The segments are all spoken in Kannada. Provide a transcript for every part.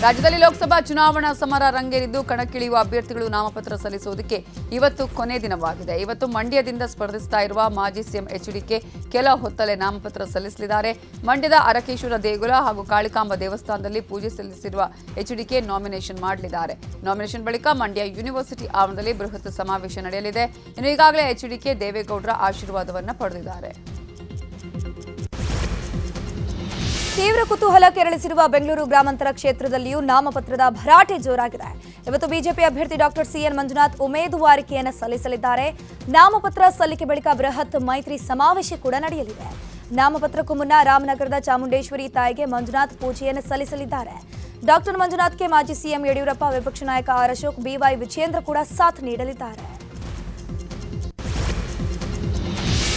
ರಾಜ್ಯದಲ್ಲಿ ಲೋಕಸಭಾ ಚುನಾವಣಾ ಸಮರ ರಂಗೇರಿದ್ದು ಕಣಕ್ಕಿಳಿಯುವ ಅಭ್ಯರ್ಥಿಗಳು ನಾಮಪತ್ರ ಸಲ್ಲಿಸುವುದಕ್ಕೆ ಇವತ್ತು ಕೊನೆ ದಿನವಾಗಿದೆ. ಇವತ್ತು ಮಂಡ್ಯದಿಂದ ಸ್ಪರ್ಧಿಸ್ತಾ ಇರುವ ಮಾಜಿ ಸಿಎಂ ಎಚ್ಡಿಕೆ ಕೆಲ ಹೊತ್ತಲೇ ನಾಮಪತ್ರ ಸಲ್ಲಿಸಲಿದ್ದಾರೆ. ಮಂಡ್ಯದ ಅರಕೇಶ್ವರ ದೇಗುಲ ಹಾಗೂ ಕಾಳಿಕಾಂಬ ದೇವಸ್ಥಾನದಲ್ಲಿ ಪೂಜೆ ಸಲ್ಲಿಸಿರುವ ಎಚ್ಡಿಕೆ ನಾಮಿನೇಷನ್ ಮಾಡಲಿದ್ದಾರೆ. ನಾಮಿನೇಷನ್ ಬಳಿಕ ಮಂಡ್ಯ ಯೂನಿವರ್ಸಿಟಿ ಆವರಣದಲ್ಲಿ ಬೃಹತ್ ಸಮಾವೇಶ ನಡೆಯಲಿದೆ. ಇನ್ನು ಈಗಾಗಲೇ ಎಚ್ಡಿಕೆ ದೇವೇಗೌಡರ ಆಶೀರ್ವಾದವನ್ನು ಪಡೆದಿದ್ದಾರೆ. ತೀವ್ರ ಕುತೂಹಲ ಕೆರಳಿಸಿರುವ ಬೆಂಗಳೂರು ಗ್ರಾಮಾಂತರ ಕ್ಷೇತ್ರದಲ್ಲಿಯೂ ನಾಮಪತ್ರದ ಭರಾಟೆ ಜೋರಾಗಿದೆ. ಇವತ್ತು ಬಿಜೆಪಿ ಅಭ್ಯರ್ಥಿ ಡಾಕ್ಟರ್ ಸಿಎನ್ ಮಂಜುನಾಥ್ ಉಮೇದುವಾರಿಕೆಯನ್ನು ಸಲ್ಲಿಸಲಿದ್ದಾರೆ. ನಾಮಪತ್ರ ಸಲ್ಲಿಕೆ ಬಳಿಕ ಬೃಹತ್ ಮೈತ್ರಿ ಸಮಾವೇಶ ಕೂಡ ನಡೆಯಲಿದೆ. ನಾಮಪತ್ರಕ್ಕೂ ಮುನ್ನ ರಾಮನಗರದ ಚಾಮುಂಡೇಶ್ವರಿ ತಾಯಿಗೆ ಮಂಜುನಾಥ್ ಪೂಜೆಯನ್ನು ಸಲ್ಲಿಸಲಿದ್ದಾರೆ. ಡಾಕ್ಟರ್ ಮಂಜುನಾಥ್ಗೆ ಮಾಜಿ ಸಿಎಂ ಯಡಿಯೂರಪ್ಪ, ವಿಪಕ್ಷ ನಾಯಕ ಆರ್ ಅಶೋಕ್, ಬಿವೈ ವಿಜಯೇಂದ್ರ ಕೂಡ ಸಾಥ್ ನೀಡಲಿದ್ದಾರೆ.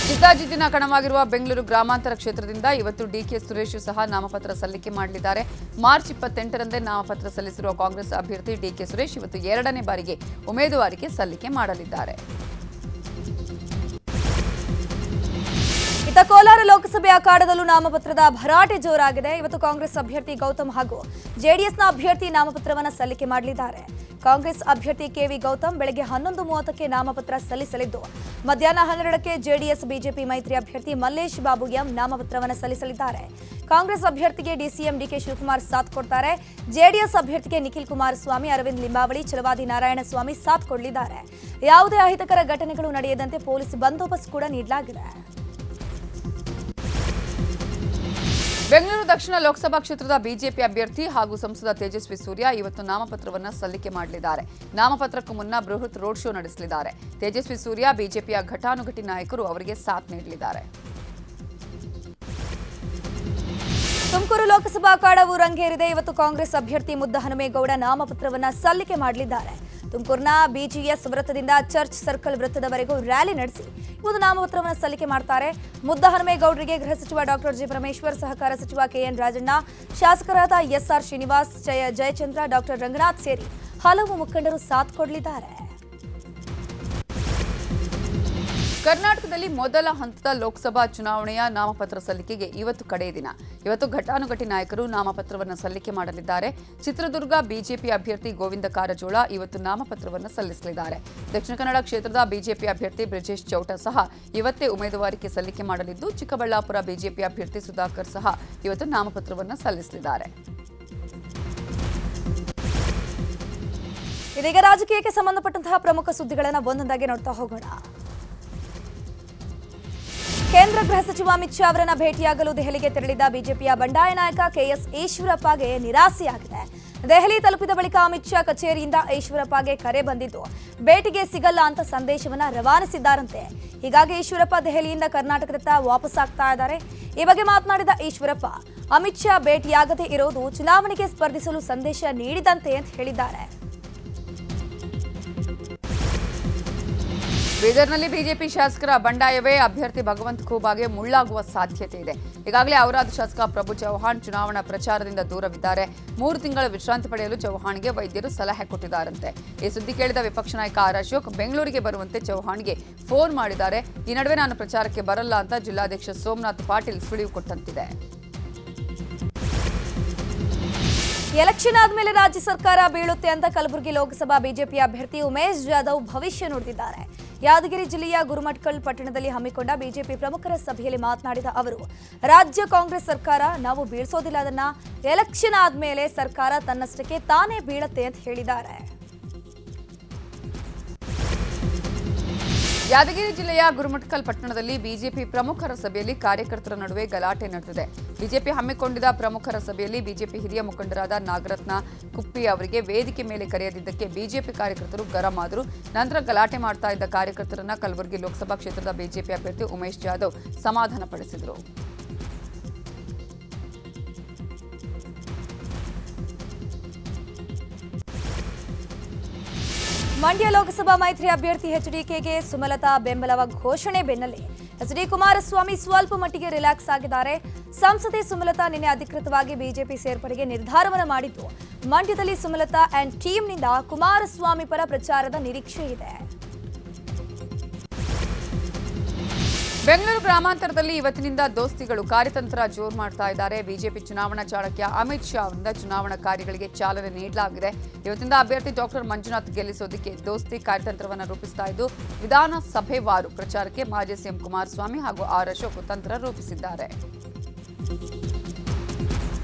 ಜಿದ್ದಾಜಿದ್ದಿನ ಕಣವಾಗಿರುವ ಬೆಂಗಳೂರು ಗ್ರಾಮಾಂತರ ಕ್ಷೇತ್ರದಿಂದ ಇವತ್ತು ಡಿಕೆ ಸುರೇಶ್ ಸಹ ನಾಮಪತ್ರ ಸಲ್ಲಿಕೆ ಮಾಡಲಿದ್ದಾರೆ. ಮಾರ್ಚ್ 28ರಂದೇ ನಾಮಪತ್ರ ಸಲ್ಲಿಸಿರುವ ಕಾಂಗ್ರೆಸ್ ಅಭ್ಯರ್ಥಿ ಡಿಕೆ ಸುರೇಶ್ ಇವತ್ತು 2ನೇ ಬಾರಿಗೆ ಉಮೇದುವಾರಿಕೆ ಸಲ್ಲಿಕೆ ಮಾಡಲಿದ್ದಾರೆ. ಇತ್ತ ಕೋಲಾರ ಲೋಕಸಭೆ ಅಖಾಡದಲ್ಲೂ ನಾಮಪತ್ರದ ಭರಾಟೆ ಜೋರಾಗಿದೆ. ಇವತ್ತು ಕಾಂಗ್ರೆಸ್ ಅಭ್ಯರ್ಥಿ ಗೌತಮ್ ಹಾಗೂ ಜೆಡಿಎಸ್ನ ಅಭ್ಯರ್ಥಿ ನಾಮಪತ್ರವನ್ನು ಸಲ್ಲಿಕೆ ಮಾಡಲಿದ್ದಾರೆ. ಕಾಂಗ್ರೆಸ್ ಅಭ್ಯರ್ಥಿ ಕೆವಿ ಗೌತಮ್ ಬೆಳಗ್ಗೆ 11:30ಕ್ಕೆ ನಾಮಪತ್ರ ಸಲ್ಲಿಸಲಿದ್ದು, ಮಧ್ಯಾಹ್ನ 12ಕ್ಕೆ ಜೆಡಿಎಸ್ ಬಿಜೆಪಿ ಮೈತ್ರಿ ಅಭ್ಯರ್ಥಿ ಮಲ್ಲೇಶ್ ಬಾಬು ಎಂ ನಾಮಪತ್ರವನ್ನು ಸಲ್ಲಿಸಲಿದ್ದಾರೆ. ಕಾಂಗ್ರೆಸ್ ಅಭ್ಯರ್ಥಿಗೆ ಡಿಸಿಎಂ ಡಿಕೆ ಶಿವಕುಮಾರ್ ಸಾಥ್ ಕೊಡ್ತಾರೆ. ಜೆಡಿಎಸ್ ಅಭ್ಯರ್ಥಿಗೆ ನಿಖಿಲ್ ಕುಮಾರಸ್ವಾಮಿ, ಅರವಿಂದ್ ಲಿಂಬಾವಳಿ, ಛಲವಾದಿ ನಾರಾಯಣಸ್ವಾಮಿ ಸಾಥ್ ಕೊಡಲಿದ್ದಾರೆ. ಯಾವುದೇ ಅಹಿತಕರ ಘಟನೆಗಳು ನಡೆಯದಂತೆ ಪೊಲೀಸ್ ಬಂದೋಬಸ್ತ್ ಕೂಡ ನೀಡಲಾಗಿದೆ. ಬೆಂಗಳೂರು ದಕ್ಷಿಣ ಲೋಕಸಭಾ ಕ್ಷೇತ್ರದ ಬಿಜೆಪಿ ಅಭ್ಯರ್ಥಿ ಹಾಗೂ ಸಂಸದ ತೇಜಸ್ವಿ ಸೂರ್ಯ ಇವತ್ತು ನಾಮಪತ್ರವನ್ನು ಸಲ್ಲಿಕೆ ಮಾಡಲಿದ್ದಾರೆ. ನಾಮಪತ್ರಕ್ಕೂ ಮುನ್ನ ಬೃಹತ್ ರೋಡ್ ಶೋ ನಡೆಸಲಿದ್ದಾರೆ. ತೇಜಸ್ವಿ ಸೂರ್ಯ ಬಿಜೆಪಿಯ ಘಟಾನುಘಟಿ ನಾಯಕರು ಅವರಿಗೆ ಸಾಥ್ ನೀಡಲಿದ್ದಾರೆ. ತುಮಕೂರು ಲೋಕಸಭಾ ಅಖಾಡವು ರಂಗೇರಿದೆ. ಇವತ್ತು ಕಾಂಗ್ರೆಸ್ ಅಭ್ಯರ್ಥಿ ಮುದ್ದಹನುಮೇಗೌಡ ನಾಮಪತ್ರವನ್ನು ಸಲ್ಲಿಕೆ ಮಾಡಲಿದ್ದಾರೆ. ತುಮಕೂರಿನ ಬಿಜಿಎಸ್ ವೃತ್ತದಿಂದ ಚರ್ಚ್ ಸರ್ಕಲ್ ವೃತ್ತದವರೆಗೂ ರ್ಯಾಲಿ ನಡೆಸಿ ಇವತ್ತು ನಾಮಪತ್ರವನ್ನು ಸಲ್ಲಿಕೆ ಮಾಡ್ತಾರೆ. ಮುದ್ದಹನುಮೇಗೌಡರಿಗೆ ಗೃಹ ಸಚಿವ ಡಾಕ್ಟರ್ ಜಿ ಪರಮೇಶ್ವರ್, ಸಹಕಾರ ಸಚಿವ ಕೆಎನ್ ರಾಜಣ್ಣ, ಶಾಸಕರಾದ ಎಸ್ಆರ್ ಶ್ರೀನಿವಾಸ್, ಜಯಚಂದ್ರ, ಡಾಕ್ಟರ್ ರಂಗನಾಥ್ ಸೇರಿ ಹಲವು ಮುಖಂಡರು ಸಾಥ್ ಕೊಡಲಿದ್ದಾರೆ. ಕರ್ನಾಟಕದಲ್ಲಿ ಮೊದಲ ಹಂತದ ಲೋಕಸಭಾ ಚುನಾವಣೆಯ ನಾಮಪತ್ರ ಸಲ್ಲಿಕೆಗೆ ಇವತ್ತು ಕಡೆಯ ದಿನ. ಇವತ್ತು ಘಟಾನುಘಟಿ ನಾಯಕರು ನಾಮಪತ್ರವನ್ನು ಸಲ್ಲಿಕೆ ಮಾಡಲಿದ್ದಾರೆ. ಚಿತ್ರದುರ್ಗ ಬಿಜೆಪಿ ಅಭ್ಯರ್ಥಿ ಗೋವಿಂದ ಕಾರಜೋಳ ಇವತ್ತು ನಾಮಪತ್ರವನ್ನು ಸಲ್ಲಿಸಲಿದ್ದಾರೆ. ದಕ್ಷಿಣ ಕನ್ನಡ ಕ್ಷೇತ್ರದ ಬಿಜೆಪಿ ಅಭ್ಯರ್ಥಿ ಬ್ರಿಜೇಶ್ ಚೌಟ ಸಹ ಇವತ್ತೇ ಉಮೇದುವಾರಿಕೆ ಸಲ್ಲಿಕೆ ಮಾಡಲಿದ್ದು, ಚಿಕ್ಕಬಳ್ಳಾಪುರ ಬಿಜೆಪಿ ಅಭ್ಯರ್ಥಿ ಸುಧಾಕರ್ ಸಹ ಇವತ್ತು ನಾಮಪತ್ರವನ್ನು ಸಲ್ಲಿಸಲಿದ್ದಾರೆ. ಇದೀಗ ರಾಜಕೀಯಕ್ಕೆ ಸಂಬಂಧಪಟ್ಟಂತಹ ಪ್ರಮುಖ ಸುದ್ದಿಗಳನ್ನು ಒಂದೊಂದಾಗಿ ನೋಡ್ತಾ ಹೋಗೋಣ. ಕೇಂದ್ರ ಗೃಹ ಸಚಿವ ಅಮಿತ್ ಶಾ ಅವರನ್ನ ಭೇಟಿಯಾಗಲು ದೆಹಲಿಗೆ ತೆರಳಿದ ಬಿಜೆಪಿಯ ಬಂಡಾಯ ನಾಯಕ ಕೆಎಸ್ ಈಶ್ವರಪ್ಪಗೆ ನಿರಾಸೆಯಾಗಿದೆ. ದೆಹಲಿ ತಲುಪಿದ ಬಳಿಕ ಅಮಿತ್ ಶಾ ಕಚೇರಿಯಿಂದ ಈಶ್ವರಪ್ಪಗೆ ಕರೆ ಬಂದಿದ್ದು, ಭೇಟಿಗೆ ಸಿಗಲ್ಲ ಅಂತ ಸಂದೇಶವನ್ನ ರವಾನಿಸಿದ್ದಾರಂತೆ. ಹೀಗಾಗಿ ಈಶ್ವರಪ್ಪ ದೆಹಲಿಯಿಂದ ಕರ್ನಾಟಕದತ್ತ ವಾಪಸ್ ಆಗ್ತಾ ಇದ್ದಾರೆ. ಈ ಬಗ್ಗೆ ಮಾತನಾಡಿದ ಈಶ್ವರಪ್ಪ, ಅಮಿತ್ ಶಾ ಭೇಟಿಯಾಗದೇ ಇರೋದು ಚುನಾವಣೆಗೆ ಸ್ಪರ್ಧಿಸಲು ಸಂದೇಶ ನೀಡಿದಂತೆ ಅಂತ ಹೇಳಿದ್ದಾರೆ. ಬೀದರ್ನಲ್ಲಿ ಬಿಜೆಪಿ ಶಾಸಕರ ಬಂಡಾಯವೇ ಅಭ್ಯರ್ಥಿ ಭಗವಂತ ಖೂಬಾಗೆ ಮುಳ್ಳಾಗುವ ಸಾಧ್ಯತೆ ಇದೆ. ಈಗಾಗಲೇ ಔರಾದ್ ಶಾಸಕ ಪ್ರಭು ಚೌಹಾಣ್ ಚುನಾವಣಾ ಪ್ರಚಾರದಿಂದ ದೂರವಿದ್ದಾರೆ. 3 ತಿಂಗಳ ವಿಶ್ರಾಂತಿ ಪಡೆಯಲು ಚೌಹಾಣ್ಗೆ ವೈದ್ಯರು ಸಲಹೆ ಕೊಟ್ಟಿದ್ದಾರಂತೆ. ಈ ಸುದ್ದಿ ಕೇಳಿದ ವಿಪಕ್ಷ ನಾಯಕ ಆರ್ ಅಶೋಕ್ ಬೆಂಗಳೂರಿಗೆ ಬರುವಂತೆ ಚೌಹಾಣ್ಗೆ ಫೋನ್ ಮಾಡಿದ್ದಾರೆ. ಈ ನಡುವೆ ನಾನು ಪ್ರಚಾರಕ್ಕೆ ಬರಲ್ಲ ಅಂತ ಜಿಲ್ಲಾಧ್ಯಕ್ಷ ಸೋಮನಾಥ್ ಪಾಟೀಲ್ ಸುಳಿವು ಕೊಟ್ಟಂತಿದೆ. ಎಲೆಕ್ಷನ್ ಆದ್ಮೇಲೆ ರಾಜ್ಯ ಸರ್ಕಾರ ಬೀಳುತ್ತೆ ಅಂತ ಕಲಬುರಗಿ ಲೋಕಸಭಾ ಬಿಜೆಪಿ ಅಭ್ಯರ್ಥಿ ಉಮೇಶ್ ಜಾಧವ್ ಭವಿಷ್ಯ ನುಡಿದಿದ್ದಾರೆ. ಯಾದಗಿರಿ ಜಿಲ್ಲೆಯ ಗುರುಮಠಕಲ್ ಪಟ್ಟಣದಲ್ಲಿ ಹಮ್ಮಿಕೊಂಡ ಬಿಜೆಪಿ ಪ್ರಮುಖರ ಸಭೆಯಲ್ಲಿ ಮಾತನಾಡಿದ ಅವರು, ರಾಜ್ಯ ಕಾಂಗ್ರೆಸ್ ಸರ್ಕಾರ ನಾವು ಬೀಳಿಸೋದಿಲ್ಲ, ಅದನ್ನ ಎಲೆಕ್ಷನ್ ಆದ್ಮೇಲೆ ಸರ್ಕಾರ ತನ್ನಷ್ಟಕ್ಕೆ ತಾನೇ ಬೀಳುತ್ತೆ ಅಂತ ಹೇಳಿದ್ದಾರೆ. ಯಾದಗಿರಿ ಜಿಲ್ಲೆಯ ಗುರುಮಠಕಲ್ ಪಟ್ಟಣದಲ್ಲಿ ಬಿಜೆಪಿ ಪ್ರಮುಖರ ಸಭೆಯಲ್ಲಿ ಕಾರ್ಯಕರ್ತರ ನಡುವೆ ಗಲಾಟೆ ನಡೆದಿದೆ. ಬಿಜೆಪಿ ಹಮ್ಮಿಕೊಂಡಿದ್ದ ಪ್ರಮುಖರ ಸಭೆಯಲ್ಲಿ ಬಿಜೆಪಿ ಹಿರಿಯ ಮುಖಂಡರಾದ ನಾಗರತ್ನ ಕುಪ್ಪಿ ಅವರಿಗೆ ವೇದಿಕೆ ಮೇಲೆ ಕರೆಯದಿದ್ದಕ್ಕೆ ಬಿಜೆಪಿ ಕಾರ್ಯಕರ್ತರು ಗರಂ ಆದರು. ನಂತರ ಗಲಾಟೆ ಮಾಡ್ತಾ ಇದ್ದ ಕಾರ್ಯಕರ್ತರನ್ನ ಕಲಬುರಗಿ ಲೋಕಸಭಾ ಕ್ಷೇತ್ರದ ಬಿಜೆಪಿ ಅಭ್ಯರ್ಥಿ ಉಮೇಶ್ ಜಾಧವ್ ಸಮಾಧಾನಪಡಿಸಿದರು. ಮಂಡ್ಯ ಲೋಕಸಭಾ ಮೈತ್ರಿ ಅಭ್ಯರ್ಥಿ ಎಚ್ಡಿಕೆಗೆ ಸುಮಲತಾ ಬೆಂಬಲವ ಘೋಷಣೆ ಬೆನ್ನಲ್ಲೇ ಎಚ್ಡಿ ಕುಮಾರಸ್ವಾಮಿ ಸ್ವಲ್ಪ ಮಟ್ಟಿಗೆ ರಿಲ್ಯಾಕ್ಸ್ ಆಗಿದ್ದಾರೆ. ಸಂಸದೆ ಸುಮಲತಾ ನಿನ್ನೆ ಅಧಿಕೃತವಾಗಿ ಬಿಜೆಪಿ ಸೇರ್ಪಡೆಗೆ ನಿರ್ಧಾರವನ್ನು ಮಾಡಿದ್ದು, ಮಂಡ್ಯದಲ್ಲಿ ಸುಮಲತಾ ಅಂಡ್ ಟೀಮ್ನಿಂದ ಕುಮಾರಸ್ವಾಮಿ ಪರ ಪ್ರಚಾರದ ನಿರೀಕ್ಷೆ ಇದೆ. ಬೆಂಗಳೂರು ಗ್ರಾಮಾಂತರದಲ್ಲಿ ಇವತ್ತಿನಿಂದ ದೋಸ್ತಿಗಳು ಕಾರ್ಯತಂತ್ರ ಜೋರು ಮಾಡ್ತಾ ಇದ್ದಾರೆ. ಬಿಜೆಪಿ ಚುನಾವಣಾ ಚಾಣಕ್ಯ ಅಮಿತ್ ಶಾ ಅವರಿಂದ ಚುನಾವಣಾ ಕಾರ್ಯಗಳಿಗೆ ಚಾಲನೆ ನೀಡಲಾಗಿದೆ. ಇವತ್ತಿನಿಂದ ಅಭ್ಯರ್ಥಿ ಡಾಕ್ಟರ್ ಮಂಜುನಾಥ್ ಗೆಲ್ಲಿಸೋದಕ್ಕೆ ದೋಸ್ತಿ ಕಾರ್ಯತಂತ್ರವನ್ನು ರೂಪಿಸ್ತಾ ಇದ್ದು ವಿಧಾನಸಭೆವಾರು ಪ್ರಚಾರಕ್ಕೆ ಮಾಜಿ ಸಿಎಂ ಕುಮಾರಸ್ವಾಮಿ ಹಾಗೂ ಆರ್ ಅಶೋಕ್ ತಂತ್ರ ರೂಪಿಸಿದ್ದಾರೆ.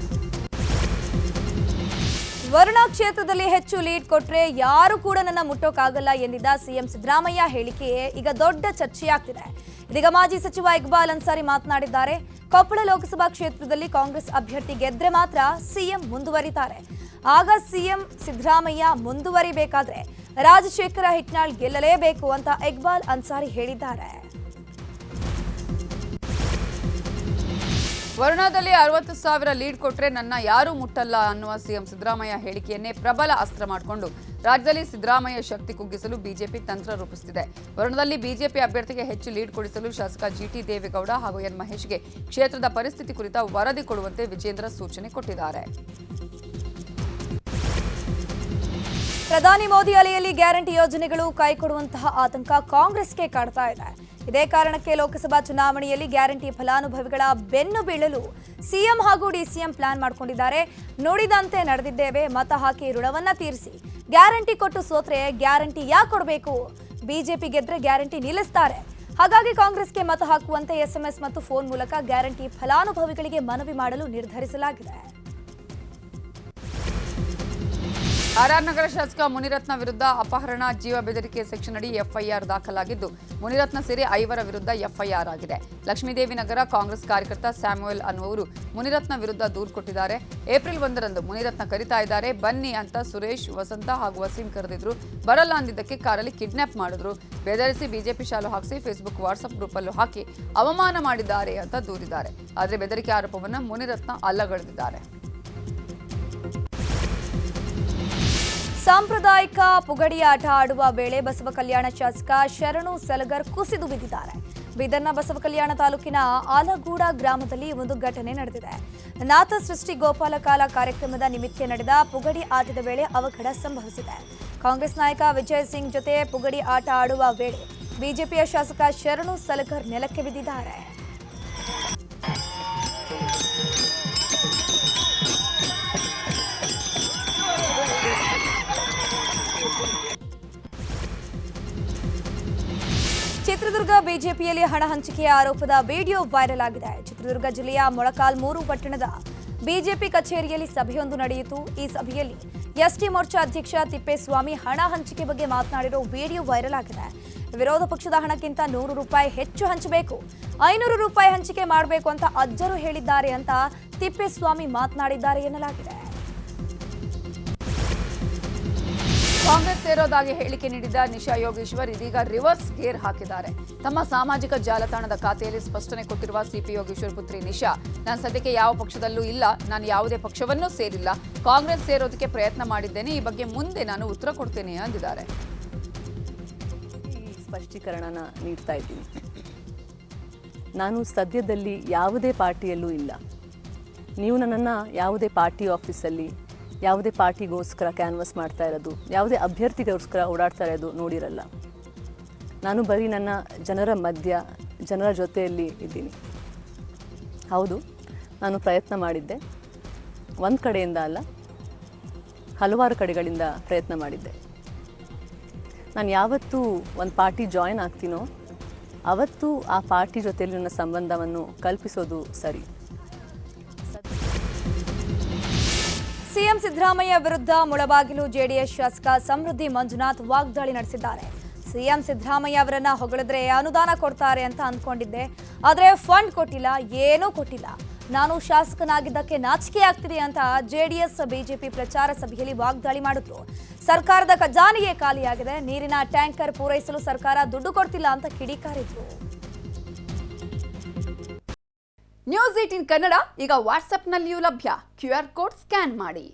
ವರುಣಾ ಕ್ಷೇತ್ರದಲ್ಲಿ ಹೆಚ್ಚು ಲೀಡ್ ಕೊಟ್ರೆ ಯಾರು ಕೂಡ ನನ್ನ ಮುಟ್ಟೋಕ್ಕಾಗಲ್ಲ ಎಂದಿದ್ದ ಸಿಎಂ ಸಿದ್ದರಾಮಯ್ಯ ಹೇಳಿಕೆ ಈಗ ದೊಡ್ಡ ಚರ್ಚೆಯಾಗ್ತಿದೆ. ಇದೀಗ ಮಾಜಿ ಸಚಿವ ಇಕ್ಬಾಲ್ ಅನ್ಸಾರಿ ಮಾತನಾಡಿದ್ದಾರೆ. ಕೊಪ್ಪಳ ಲೋಕಸಭಾ ಕ್ಷೇತ್ರದಲ್ಲಿ ಕಾಂಗ್ರೆಸ್ ಅಭ್ಯರ್ಥಿ ಗೆದ್ರೆ ಮಾತ್ರ ಸಿಎಂ ಮುಂದುವರಿತಾರೆ. ಆಗ ಸಿಎಂ ಸಿದ್ದರಾಮಯ್ಯ ಮುಂದುವರಿಬೇಕಾದ್ರೆ ರಾಜಶೇಖರ ಹಿಟ್ನಾಳ್ ಗೆಲ್ಲಲೇಬೇಕು ಅಂತ ಇಕ್ಬಾಲ್ ಅನ್ಸಾರಿ ಹೇಳಿದ್ದಾರೆ. ವರುಣಾದಲ್ಲಿ 60,000 ಲೀಡ್ ಕೊಟ್ರೆ ನನ್ನ ಯಾರೂ ಮುಟ್ಟಲ್ಲ ಅನ್ನುವ ಸಿಎಂ ಸಿದ್ದರಾಮಯ್ಯ ಹೇಳಿಕೆಯನ್ನೇ ಪ್ರಬಲ ಅಸ್ತ್ರ ಮಾಡಿಕೊಂಡು ರಾಜ್ಯದಲ್ಲಿ ಸಿದ್ದರಾಮಯ್ಯ ಶಕ್ತಿ ಕುಗ್ಗಿಸಲು ಬಿಜೆಪಿ ತಂತ್ರ ರೂಪಿಸುತ್ತಿದೆ. ವರುಣದಲ್ಲಿ ಬಿಜೆಪಿ ಅಭ್ಯರ್ಥಿಗೆ ಹೆಚ್ಚು ಲೀಡ್ ಕೊಡಿಸಲು ಶಾಸಕ ಜಿಟಿ ದೇವೇಗೌಡ ಹಾಗೂ ಎನ್ ಮಹೇಶ್ಗೆ ಕ್ಷೇತ್ರದ ಪರಿಸ್ಥಿತಿ ಕುರಿತ ವರದಿ ಕೊಡುವಂತೆ ವಿಜೇಂದ್ರ ಸೂಚನೆ ಕೊಟ್ಟಿದ್ದಾರೆ. ಪ್ರಧಾನಿ ಮೋದಿ ಅಲೆಯಲ್ಲಿ ಗ್ಯಾರಂಟಿ ಯೋಜನೆಗಳು ಕೈಕೊಡುವಂತಹ ಆತಂಕ ಕಾಂಗ್ರೆಸ್ಗೆ ಕಾಡ್ತಾ ಇದೆ. ಇದೇ ಕಾರಣಕ್ಕೆ ಲೋಕಸಭಾ ಚುನಾವಣೆಯಲ್ಲಿ ಗ್ಯಾರಂಟಿ ಫಲಾನುಭವಿಗಳ ಬೆನ್ನು ಬೀಳಲು ಸಿಎಂ ಹಾಗೂ ಡಿಸಿಎಂ ಪ್ಲಾನ್ ಮಾಡಿಕೊಂಡಿದ್ದಾರೆ. ನುಡಿದಂತೆ ನಡೆದಿದ್ದೇವೆ, ಮತ ಹಾಕಿ ಋಣವನ್ನ ತೀರಿಸಿ ಗ್ಯಾರಂಟಿ ಕೊಟ್ಟು ಸೋತ್ರೆ ಗ್ಯಾರಂಟಿ ಯಾಕೆ ಕೊಡಬೇಕು? ಬಿಜೆಪಿ ಗೆದ್ರೆ ಗ್ಯಾರಂಟಿ ನಿಲ್ಲಿಸ್ತಾರೆ. ಹಾಗಾಗಿ ಕಾಂಗ್ರೆಸ್ಗೆ ಮತ ಹಾಕುವಂತೆ SMS ಮತ್ತು ಫೋನ್ ಮೂಲಕ ಗ್ಯಾರಂಟಿ ಫಲಾನುಭವಿಗಳಿಗೆ ಮನವಿ ಮಾಡಲು ನಿರ್ಧರಿಸಲಾಗಿದೆ. ಆರ್ಆರ್ ನಗರ ಶಾಸಕ ಮುನಿರತ್ನ ವಿರುದ್ಧ ಅಪಹರಣ ಜೀವ ಬೆದರಿಕೆ ಸೆಕ್ಷನ್ ಅಡಿ ಎಫ್ಐಆರ್ ದಾಖಲಾಗಿದ್ದು ಮುನಿರತ್ನ ಸೇರಿ 5 ವಿರುದ್ಧ ಎಫ್ಐಆರ್ ಆಗಿದೆ. ಲಕ್ಷ್ಮೀದೇವಿ ನಗರ ಕಾಂಗ್ರೆಸ್ ಕಾರ್ಯಕರ್ತ ಸ್ಯಾಮ್ಯುಯಲ್ ಅನ್ನುವರು ಮುನಿರತ್ನ ವಿರುದ್ಧ ದೂರು ಕೊಟ್ಟಿದ್ದಾರೆ. ಏಪ್ರಿಲ್ 1ರಂದು ಮುನಿರತ್ನ ಕರೀತಾ ಇದ್ದಾರೆ, ಬನ್ನಿ ಅಂತ ಸುರೇಶ್, ವಸಂತ ಹಾಗೂ ವಸೀಂ ಕರೆದಿದ್ರು. ಬರಲ್ಲ ಅಂದಿದ್ದಕ್ಕೆ ಕಾರಲ್ಲಿ ಕಿಡ್ನಾಪ್ ಮಾಡಿದ್ರು, ಬೆದರಿಸಿ ಬಿಜೆಪಿ ಶಾಲು ಹಾಕಿಸಿ ಫೇಸ್ಬುಕ್ ವಾಟ್ಸ್ಆಪ್ ಗ್ರೂಪಲ್ಲೂ ಹಾಕಿ ಅವಮಾನ ಮಾಡಿದ್ದಾರೆ ಅಂತ ದೂರಿದ್ದಾರೆ. ಆದರೆ ಬೆದರಿಕೆ ಆರೋಪವನ್ನು ಮುನಿರತ್ನ ಅಲ್ಲಗಳೆದಿದ್ದಾರೆ. ಸಾಂಪ್ರದಾಯಿಕ ಪುಗಡಿ ಆಟ ಆಡುವ ವೇಳೆ ಬಸವ ಕಲ್ಯಾಣ ಶಾಸಕ ಶರಣು ಸಲಗರ್ ಕುಸಿದು ಬಿದ್ದಿದ್ದಾರೆ. ಬೀದರ್ನ ಬಸವ ಕಲ್ಯಾಣ ತಾಲೂಕಿನ ಆಲಗೂಡ ಗ್ರಾಮದಲ್ಲಿ ಒಂದು ಘಟನೆ ನಡೆದಿದೆ. ನಾಥ ಸೃಷ್ಟಿ ಗೋಪಾಲಕಾಲ ಕಾರ್ಯಕ್ರಮದ ನಿಮಿತ್ತ ನಡೆದ ಪುಗಡಿ ಆಟದ ವೇಳೆ ಅವಘಡ ಸಂಭವಿಸಿದೆ. ಕಾಂಗ್ರೆಸ್ ನಾಯಕ ವಿಜಯ್ ಸಿಂಗ್ ಜೊತೆ ಪುಗಡಿ ಆಟ ಆಡುವ ವೇಳೆ ಬಿಜೆಪಿಯ ಶಾಸಕ ಶರಣು ಸಲಗರ್ ನೆಲಕ್ಕೆ ಬಿದ್ದಿದ್ದಾರೆ. ಚಿತ್ರದುರ್ಗ ಬಿಜೆಪಿಯಲ್ಲಿ ಹಣ ಹಂಚಿಕೆಯ ಆರೋಪದ ವಿಡಿಯೋ ವೈರಲ್ ಆಗಿದೆ. ಚಿತ್ರದುರ್ಗ ಜಿಲ್ಲೆಯ ಮೊಳಕಾಲ್ಮೂರು ಪಟ್ಟಣದ ಬಿಜೆಪಿ ಕಚೇರಿಯಲ್ಲಿ ಸಭೆಯೊಂದು ನಡೆಯಿತು. ಈ ಸಭೆಯಲ್ಲಿ ಎಸ್ಟಿ ಮೋರ್ಚಾ ಅಧ್ಯಕ್ಷ ತಿಪ್ಪೇಸ್ವಾಮಿ ಹಣ ಹಂಚಿಕೆ ಬಗ್ಗೆ ಮಾತನಾಡಿರೋ ವಿಡಿಯೋ ವೈರಲ್ ಆಗಿದೆ. ವಿರೋಧ ಪಕ್ಷದ ಹಣಕ್ಕಿಂತ 100 ರೂಪಾಯಿ ಹೆಚ್ಚು ಹಂಚಬೇಕು, 500 ರೂಪಾಯಿ ಹಂಚಿಕೆ ಮಾಡಬೇಕು ಅಂತ ಅಜ್ಜರು ಹೇಳಿದ್ದಾರೆ ಅಂತ ತಿಪ್ಪೇಸ್ವಾಮಿ ಮಾತನಾಡಿದ್ದಾರೆ ಎನ್ನಲಾಗಿದೆ. ಕಾಂಗ್ರೆಸ್ ಸೇರೋದಾಗಿ ಹೇಳಿಕೆ ನೀಡಿದ ನಿಶಾ ಯೋಗೇಶ್ವರ್ ಇದೀಗ ರಿವರ್ಸ್ ಗೇರ್ ಹಾಕಿದ್ದಾರೆ. ತಮ್ಮ ಸಾಮಾಜಿಕ ಜಾಲತಾಣದ ಖಾತೆಯಲ್ಲಿ ಸ್ಪಷ್ಟನೆ ಕೊಟ್ಟಿರುವ ಸಿಪಿ ಯೋಗೇಶ್ವರ್ ಪುತ್ರಿ ನಿಶಾ, ನಾನು ಸದ್ಯಕ್ಕೆ ಯಾವ ಪಕ್ಷದಲ್ಲೂ ಇಲ್ಲ, ನಾನು ಯಾವುದೇ ಪಕ್ಷವನ್ನೂ ಸೇರಿಲ್ಲ, ಕಾಂಗ್ರೆಸ್ ಸೇರೋದಕ್ಕೆ ಪ್ರಯತ್ನ ಮಾಡಿದ್ದೇನೆ, ಈ ಬಗ್ಗೆ ಮುಂದೆ ನಾನು ಉತ್ತರ ಕೊಡ್ತೇನೆ ಅಂದಿದ್ದಾರೆ. ಈ ಸ್ಪಷ್ಟೀಕರಣನ ನೀಡ್ತಾ ಇದ್ದೀನಿ. ನಾನು ಸದ್ಯದಲ್ಲಿ ಯಾವುದೇ ಪಾರ್ಟಿಯಲ್ಲೂ ಇಲ್ಲ. ನೀವು ನನ್ನನ್ನು ಯಾವುದೇ ಪಾರ್ಟಿ ಆಫೀಸಲ್ಲಿ ಯಾವುದೇ ಪಾರ್ಟಿಗೋಸ್ಕರ ಕ್ಯಾನ್ವಸ್ ಮಾಡ್ತಾ ಇರೋದು, ಯಾವುದೇ ಅಭ್ಯರ್ಥಿಗೋಸ್ಕರ ಓಡಾಡ್ತಾ ಇರೋದು ನೋಡಿರಲ್ಲ. ನಾನು ಬರೀ ನನ್ನ ಜನರ ಮಧ್ಯ, ಜನರ ಜೊತೆಯಲ್ಲಿ ಇದ್ದೀನಿ. ಹೌದು, ನಾನು ಪ್ರಯತ್ನ ಮಾಡಿದ್ದೆ. ಒಂದು ಕಡೆಯಿಂದ ಅಲ್ಲ, ಹಲವಾರು ಕಡೆಗಳಿಂದ ಪ್ರಯತ್ನ ಮಾಡಿದ್ದೆ. ನಾನು ಯಾವತ್ತೂ ಒಂದು ಪಾರ್ಟಿ ಜಾಯಿನ್ ಆಗ್ತೀನೋ ಅವತ್ತು ಆ ಪಾರ್ಟಿ ಜೊತೆಯಲ್ಲಿ ನನ್ನ ಸಂಬಂಧವನ್ನು ಕಲ್ಪಿಸೋದು ಸರಿ. ಸಿಎಂ ಸಿದ್ದರಾಮಯ್ಯ ವಿರುದ್ಧ ಮುಳಬಾಗಿಲು ಜೆಡಿಎಸ್ ಶಾಸಕ ಸಮೃದ್ಧಿ ಮಂಜುನಾಥ್ ವಾಗ್ದಾಳಿ ನಡೆಸಿದ್ದಾರೆ. ಸಿಎಂ ಸಿದ್ದರಾಮಯ್ಯ ಅವರನ್ನ ಹೊಗಳಿದ್ರೆ ಅನುದಾನ ಕೊಡ್ತಾರೆ ಅಂತ ಅಂದ್ಕೊಂಡಿದ್ದೆ, ಆದರೆ ಫಂಡ್ ಕೊಟ್ಟಿಲ್ಲ, ಏನೂ ಕೊಟ್ಟಿಲ್ಲ. ನಾನು ಶಾಸಕನಾಗಿದ್ದಕ್ಕೆ ನಾಚಿಕೆ ಆಗ್ತಿದೆ ಅಂತ ಜೆಡಿಎಸ್ ಬಿಜೆಪಿ ಪ್ರಚಾರ ಸಭೆಯಲ್ಲಿ ವಾಗ್ದಾಳಿ ಮಾಡಿದ್ರು. ಸರ್ಕಾರದ ಖಜಾನೆಯೇ ಖಾಲಿಯಾಗಿದೆ, ನೀರಿನ ಟ್ಯಾಂಕರ್ ಪೂರೈಸಲು ಸರ್ಕಾರ ದುಡ್ಡು ಕೊಡ್ತಿಲ್ಲ ಅಂತ ಕಿಡಿಕಾರಿದ್ರು. ನ್ಯೂಸ್ 18 ಕನ್ನಡ ಈಗ ವಾಟ್ಸ್ಆಪ್ನಲ್ಲಿಯೂ ಲಭ್ಯ. QR ಕೋಡ್ ಸ್ಕ್ಯಾನ್ ಮಾಡಿ.